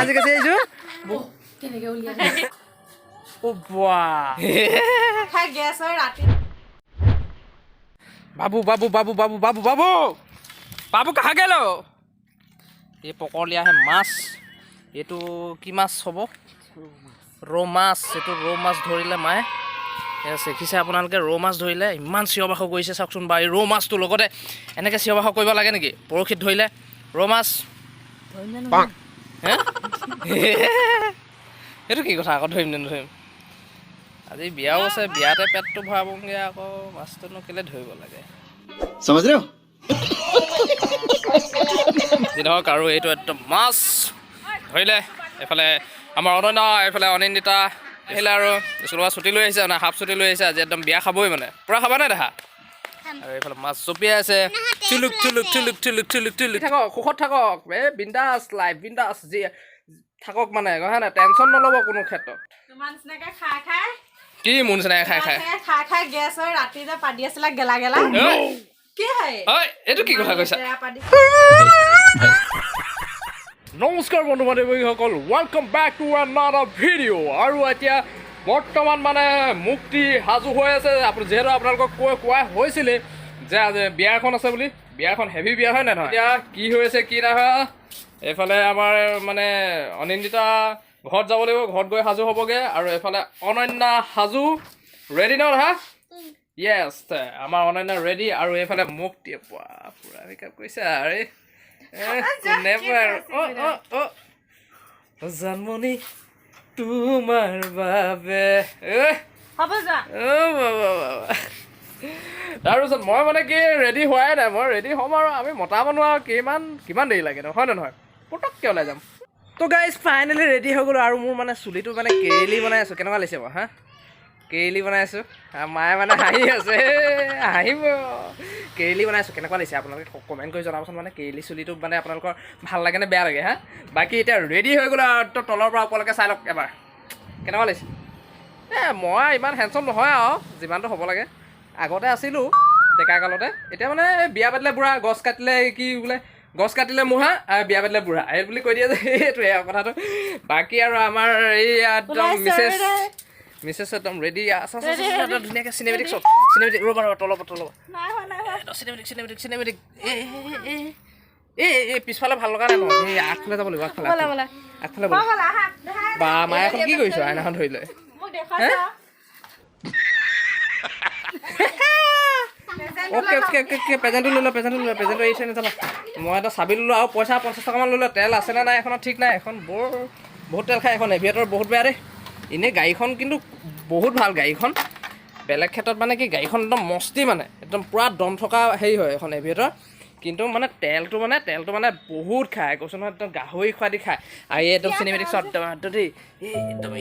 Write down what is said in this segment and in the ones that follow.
আজি কাছে আহিছো ও বাহ बाबू बाबू बाबू बाबू बाबू बाबू बाबू कहाँ गए लो ये पकड़ लिया है माछ ये तो की माछ हब रौ माछ ये रौ माछ धरिले माए देখিছে আপোনালোকে ৰৌ মাছ ধৰিলে ইমান চিঞৰ বাখৰ কৰিছে চাওকচোন বা এই ৰৌ মাছটোৰ লগতে এনেকৈ চিঞৰ বাখৰ কৰিব লাগে নেকি পৰশীত ধৰিলে ৰৌ মাছ এইটো কি কথা আকৌ ধৰিম নে নধৰিম আজি বিয়াও আছে বিয়াতে পেটটো ভৰাবগৈ আকৌ মাছটোনো কেলে ধৰিব লাগে समझ रहे हो যি নহওক আৰু এইটো একদম মাছ ধৰিলে এইফালে আমাৰ অনন্যা এইফালে অনিন্দিতা আহিলে আৰু স্কুলৰ পৰা ছুটী লৈ আহিছে মানে হাফ ছুটী লৈ আহিছে আজি একদম বিয়া খাবই মানে পূৰা খাবা নাই দেখা আৰু এইফালে মাছ জপিয়াই আছে থুলুক থুলুক থুলুক থুলুক থুলুক থুলুক থাকক সুখত থাকক এই বিন্দাছ লাইফ বিন্দাছ যি থাকক মানে হয় নাই টেনশ্যন নল'ব কোনো ক্ষেত্ৰত কি মোৰ নিচিনাকৈ খাই খাই খাই গেছ হয় ৰাতি যে পাদি আছিলে গেলা গেলা কি হয় এইটো কি কথা কৈছা নমস্কাৰ বন্ধু বান্ধৱীসকল welcome back to another video' আৰু এতিয়া বৰ্তমান মানে মুক্তি সাজু হৈ আছে যিহেতু আপোনালোকক কোৱা হৈছিলে যে আজি বিয়া এখন আছে বুলি বিয়াখন হেভি বিয়া হয় নে নহয় এতিয়া কি হৈ আছে কি নাই হয় এইফালে আমাৰ মানে অনিন্দিতা ঘৰত যাব লাগিব ঘৰত গৈ সাজু হ'বগৈ আৰু এইফালে অনন্যা সাজু ৰেডি ন হা য়েছ আমাৰ অনন্যা ৰেডি আৰু এইফালে মুক্তি পুৰা মেকআপ কৰিছে আৰু জন্মনি তোমাৰ বাবে তাৰপিছত মই মানে কি ৰেডি হোৱাই নাই মই ৰেডি হ'ম আৰু আমি মতা মানুহ আৰু কিমান দেৰি লাগে হয় নে নহয় পটককৈ ওলাই যাম তো গাইজ ফাইনেলি ৰেডি হৈ গ'লোঁ আৰু মোৰ মানে চুলিটো মানে কেৰেলি বনাই আছোঁ কেনেকুৱা লাগিছে বাৰু হা কেৰেলি বনাই আছোঁ মায়ে মানে হাঁহি আছে হাঁহিব কেৰেলি বনাই আছোঁ কেনেকুৱা লাগিছে আপোনালোকে কমেণ্ট কৰি জনাবচোন মানে কেৰেলি চুলিটো মানে আপোনালোকৰ ভাল লাগে নে বেয়া লাগে হা বাকী এতিয়া ৰেডি হৈ গ'লোঁ আৰু তলৰ পৰা ওপৰলৈকে চাই লওক এবাৰ কেনেকুৱা লাগিছে মই ইমান হেণ্ডচম নহয় আৰু যিমানটো হ'ব লাগে আগতে আছিলোঁ ডেকা কালতে এতিয়া মানে বিয়া পাতিলে বুঢ়া গছ কাটিলে কি বোলে গছ কাটিলে মুহা আৰু বিয়া পাতিলে বুঢ়া এই বুলি কৈ দিয়ে যে সেইটোৱে আৰু কথাটো বাকী আৰু আমাৰ এই একদম মিছেছ একদম ৰেডি আছে ধুনীয়াকৈ চিনেমেটিক চব চিনেমেটিক ৰ'বা তলৰ চিনেমেটিক এই পিছফালে ভাল লগা নাই নহয় এই আগফালে যাব লাগিব আগফালে বা মায়ে এখন কি কৰিছোঁ আইনাখন ধৰি লৈ অ'কে প্ৰেজেণ্টটো লৈ লওঁ প্ৰেজেণ্টটো এৰিছে নাযাবা মই এটা চাবি ল'লোঁ আৰু পইচা 50 টকামান লৈ লওঁ তেল আছেনে নাই এখনত ঠিক নাই এখন বহুত তেল খায় এখন এভিয়েটৰ বহুত বেয়া দেই এনেই গাড়ীখন কিন্তু বহুত ভাল গাড়ীখন বেলেগ ক্ষেত্ৰত মানে কি গাড়ীখন একদম মস্তি মানে একদম পূৰা দম থকা হেৰি হয় এখন এভিয়েটৰ কিন্তু মানে তেলটো মানে বহুত খায় কৈছোঁ নহয় একদম গাহৰি খোৱা দি খায় আৰু এই একদম চিনেমেটিক শ্বট দেই একদম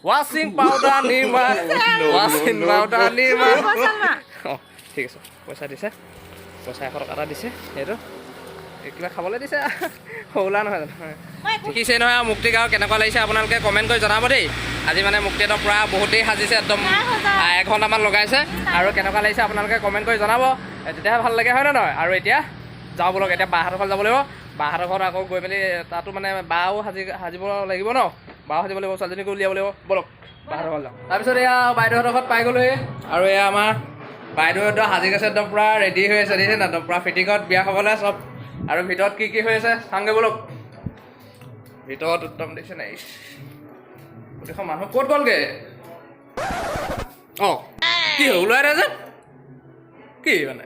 ৱাশ্বিং পাউডাৰ নিৰ্মা অঁ ঠিক আছে পইচা দিছে পইচা 100 টকা এটা দিছে সেইটো কিবা খাবলৈ দিছে সৰুলা নহয় জানো দেখিছে নহয় আৰু মুক্তিক আৰু কেনেকুৱা লাগিছে আপোনালোকে কমেণ্ট কৰি জনাব দেই আজি মানে মুক্তি একদম পূৰা বহুত দেৰি সাজিছে একদম 1 ঘণ্টামান লগাইছে আৰু কেনেকুৱা লাগিছে আপোনালোকে কমেণ্ট কৰি জনাব তেতিয়াহে ভাল লাগে হয় নে নহয় আৰু এতিয়া যাওঁ বলক এতিয়া বাহঁতৰ ঘৰত যাব লাগিব বাহঁতৰ ঘৰত আকৌ গৈ মেলি তাতো মানে বাও সাজিব লাগিব ন বাও সাজিব লাগিব ছোৱালীজনীকো উলিয়াব লাগিব বলক বাহঁতৰ ঘৰত যাওঁ তাৰপিছত এয়া বাইদেউহঁতৰ ঘৰত পাই গ'লোহি আৰু এয়া আমাৰ বাইদেউহঁতৰ সাজি গৈছে একদম পূৰা ৰেডি হৈ আছে দেখিছে না একদম পূৰা ফিটিঙত বিয়া খাবলৈ চব আৰু ভিতৰত কি হৈ আছে চাংগে বলক ভিতৰত একদম দেখিছে নাই গোটেইখন মানুহ ক'ত গ'লগৈ অঁ কি হ'ল ওলাই নাই যে কি মানে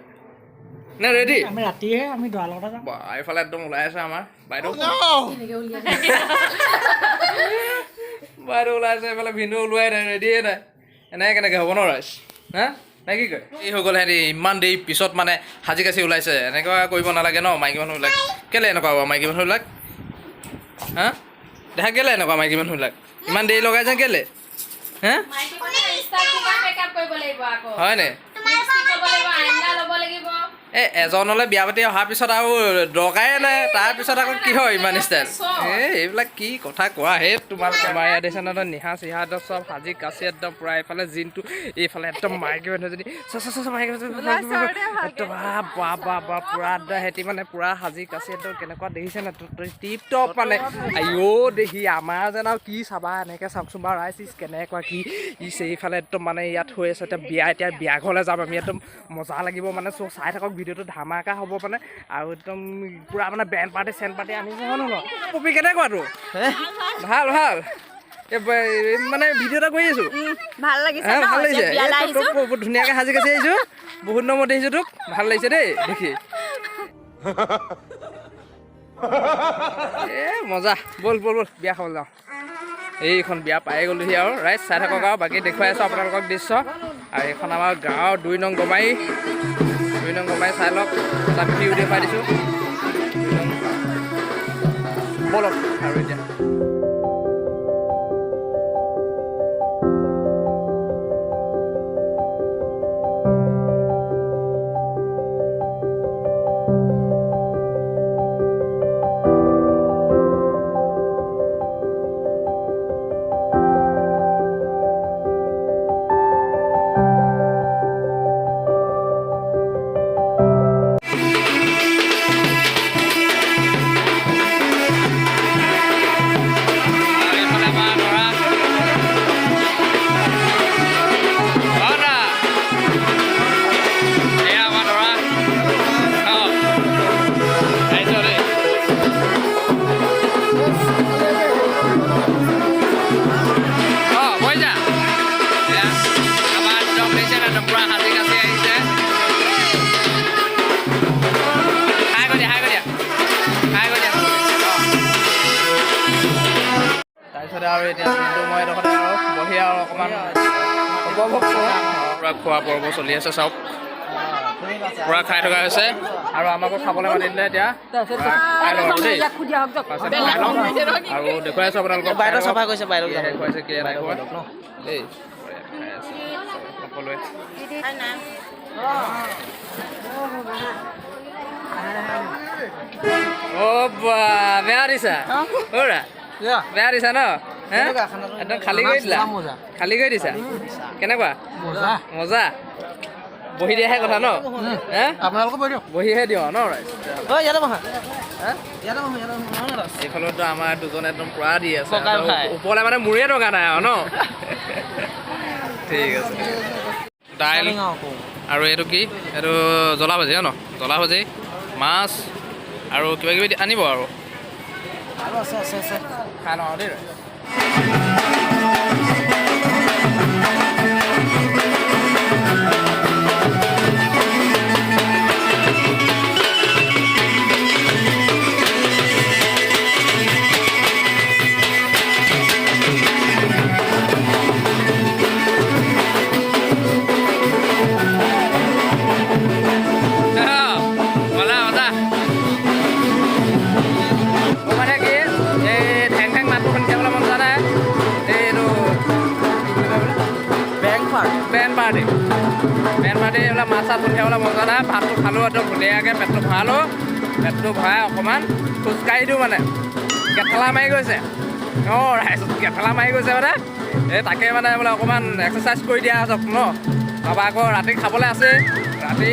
নে ৰেডি আমি ৰাতিহে আমি দৰা লগতে যাম এইফালে একদম ওলাই আছে আমাৰ বাইদেউ বাইদেউ ওলাই আছে এইফালে ভিনদেউ ওলোৱাই নাই ৰেডিয়ে নাই এনেকৈ কেনেকৈ হ'ব ন ৰাইজ হা নাই কি কয় এই হৈ গ'ল সিহঁতি ইমান দেৰি পিছত মানে সাজি কাচি ওলাইছে এনেকুৱা কৰিব নালাগে ন মাইকী মানুহবিলাক কেলৈ এনেকুৱা হ'ব মাইকী মানুহবিলাক হা দেখা কেলৈ এনেকুৱা মাইকী মানুহবিলাক ইমান দেৰি লগাই যায় কেলৈ হা হয়নে এই এজনলৈ বিয়া পাতি অহাৰ পিছত আৰু দৰকাৰে নাই তাৰপিছত আকৌ কি হয় ইমান ষ্টাইল এইবিলাক কি কথা কোৱা সেই তোমালোকে আমাৰ ইয়াত দেখিছা নহয় নিহা চিহা একদম চব সাজি কাচি একদম পূৰা এইফালে জিনটো এইফালে একদম মাইকী মানুহ যদি পূৰা একদম সিহঁতি মানে পূৰা সাজি কাচি একদম কেনেকুৱা দেখিছে নাই টিপ টপ মানে আইঅ দেখি আমাৰ যেন আৰু কি চাবা এনেকৈ চাওকচোন বাৰু ৰাইজ কেনেকুৱা কি এইফালে একদম মানে ইয়াত হৈ আছে এতিয়া বিয়া ঘৰলৈ যাম আমি একদম মজা লাগিব মানে চব চাই থাকক ভিডিঅ'টো ধামাকা হ'ব মানে আৰু একদম পূৰা মানে বেণ্ড পাৰ্টি চেণ্ড পাৰ্টি আনিছে হয় নহয় পপি কেনেকুৱাতো ভাল ভাল মানে ভিডিঅ' এটা কৰি আছোঁ ভাল লাগিছে ভাল লাগিছে তোক ধুনীয়াকৈ সাজি কাচি আহিছোঁ বহুত নম্বৰত দেখিছোঁ তোক ভাল লাগিছে দেই দেখি মজা ব'ল বিয়া খাবলৈ যাওঁ এইখন বিয়া পাই গ'লোহি আৰু ৰাইজ চাই থাকক আৰু বাকী দেখুৱাই আছোঁ আপোনালোকক দৃশ্য আৰু এইখন আমাৰ গাঁৱৰ 2 নং গমাই চাই লওক তাত ভিউ দেখুৱাই দিছোঁ ব'লক আৰু এতিয়া আৰু এতিয়া কিন্তু মই এডোখৰতে আৰু বহি আৰু অকণমান উপভোগ কৰোঁ পূৰা খোৱা পৰ্ব চলি আছে চাওক পূৰা খাই থকা হৈছে আৰু আমাকো খাবলৈ মাতি দিলে এতিয়া খাই লওঁ আৰু দেই আৰু দেখুৱাই আছোঁ আপোনালোকক বাইদেউ চাফা কৰিছে বাইদেউ দেখুৱাইছে কি নাই খোৱা দেই খাই আছে সকলোৱে বা বেয়া দিছা অ'ৰা বেয়া দিছা ন একদম খালী কৰি দিছা কেনেকুৱা মজা বহি দিয়াহে কথা ন আপোনালোকক বহিহে দিওঁ ন এইফালতো আমাৰ দুজন একদম পুৰা দি আছে ওপৰলৈ মানে মোৰে টকা নাই আৰু ন ঠিক আছে দাইল আৰু এইটো কি এইটো জ্বলা ভাজি ন জ্বলা ভাজি মাছ আৰু কিবা কিবি আনিব আৰু খাই লওঁ দেই বেণ্ড পাৰ্টি এইবিলাক মাছ চাছ উঠিয়াবলৈ মজা নাই ভাতটো খালোঁ একদম ধুনীয়াকৈ পেটটো ভৰালোঁ পেটটো ভৰাই অকণমান খোজকাঢ়ি দিওঁ মানে গেঠেলা মাৰি গৈছে অঁ ৰাইজ গেঠেলা মাৰি গৈছে মানে এই তাকে মানে বোলে অকণমান এক্সাৰচাইজ কৰি দিয়া যাওক ন তাৰপৰা আকৌ ৰাতি খাবলৈ আছে ৰাতি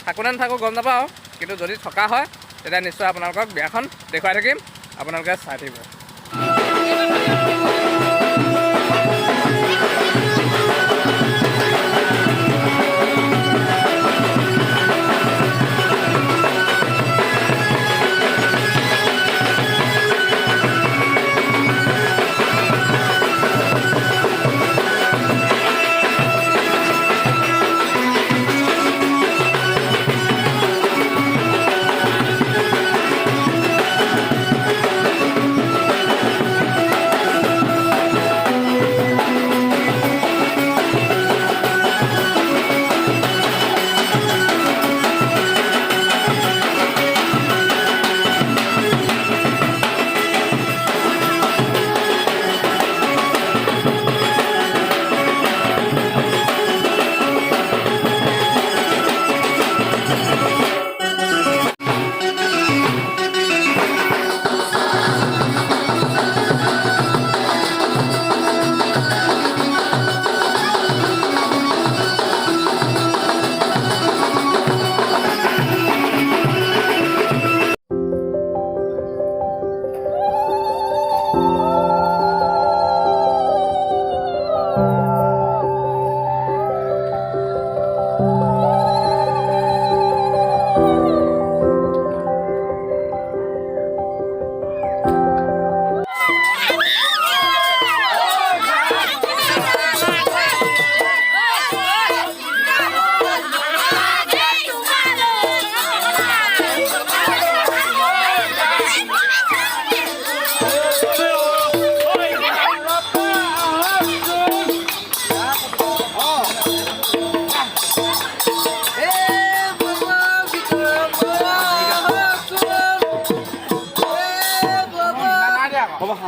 থাকোঁ নে নাথাকোঁ গম নাপাওঁ কিন্তু যদি থকা হয় তেতিয়া নিশ্চয় আপোনালোকক বিয়াখন দেখুৱাই থাকিম আপোনালোকে চাই থাকিব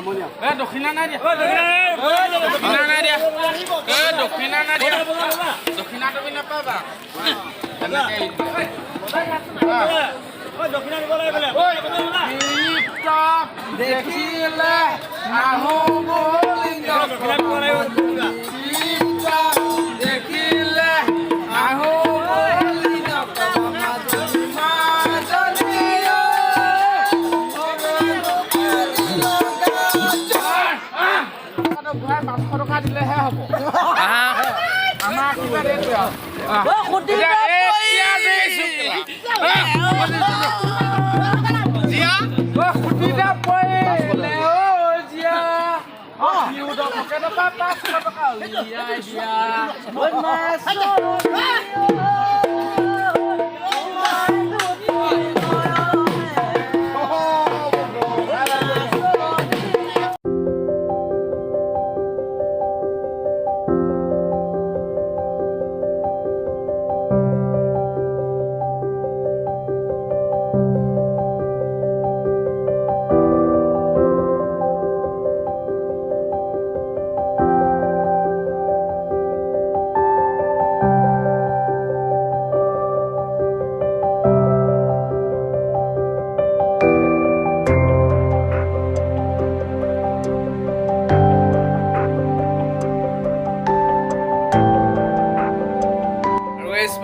দক্ষিণা নাই দিয়া দক্ষিণা নাই দিয়া দক্ষিণা নাই দিয়া দক্ষিণা তুমি নাপাবা দেখিলে নাহো দেখিলে আহো টকা দিলেহে হ'ব আমাৰ কিবা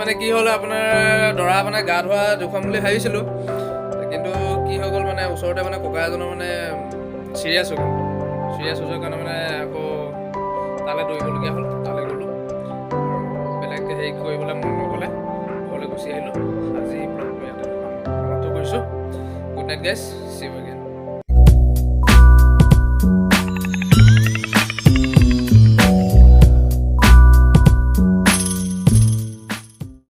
মানে কি হ'ল আপোনাৰ দৰা মানে গা ধোৱা দেখুৱাম বুলি ভাবিছিলোঁ, কিন্তু কি হৈ গ'ল মানে ওচৰতে মানে ককা এজনৰ মানে চিৰিয়াছ হৈ গ'ল। চিৰিয়াছ হৈ যোৱাৰ কাৰণে মানে আকৌ তালৈ দৌৰিবলগীয়া হ'ল। তালৈ গ'লোঁ, বেলেগ হেৰি কৰিবলৈ মন নগ'লে ঘৰলৈ গুচি আহিলোঁ। আজি ব্লগটো ইয়াতে সমাপ্ত কৰিছোঁ। Good night guys, see you again.